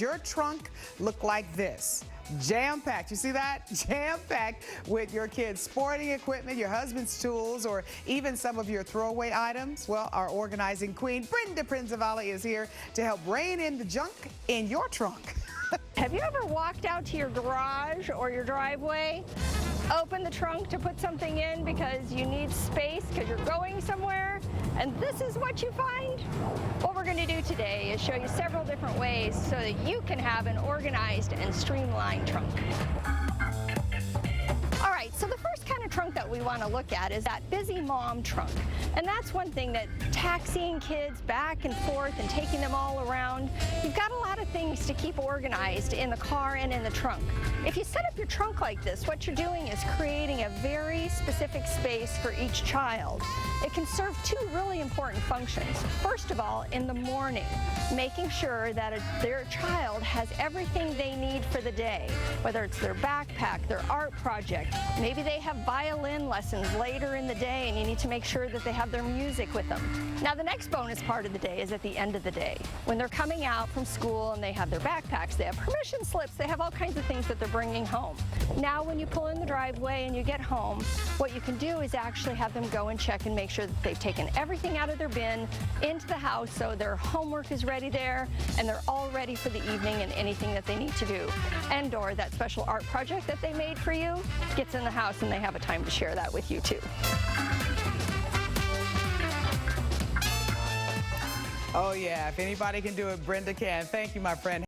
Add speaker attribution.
Speaker 1: Your trunk look like this. Jam-packed. You see that? Jam-packed with your kids' sporting equipment, your husband's tools, or even some of your throwaway items. Well, our organizing queen, Brenda Prinzavalli, is here to help rein in the junk in your trunk.
Speaker 2: Have you ever walked out to your garage or your driveway, open the trunk to put something in because you need space because you're going somewhere, and this is what you find? What we're going to do today is show you several different ways so that you can have an organized and streamlined trunk. All right, so the first kind of trunk that we want to look at is that busy mom trunk. And that's one thing, that taxiing kids back and forth and taking them all around, you've got a lot of things to keep organized in the car and in the trunk. If you set up your trunk like this, what you're doing is creating a very specific space for each child. It can serve two really important functions. First of all, in the morning, making sure that their child has everything they need for the day, whether it's their backpack, their art project, maybe they have violin lessons later in the day and you need to make sure that they have their music with them. Now the next bonus part of the day is at the end of the day. When they're coming out from school and they have their backpacks, they have permission slips, they have all kinds of things that they're bringing home. Now when you pull in the driveway and you get home, what you can do is actually have them go and check and make sure that they've taken everything out of their bin into the house so their homework is ready there and they're all ready for the evening and anything that they need to do. And or that special art project that they made for you gets in the house and they have a time to share that with you too.
Speaker 1: Oh yeah, if anybody can do it, Brenda can. Thank you, my friend.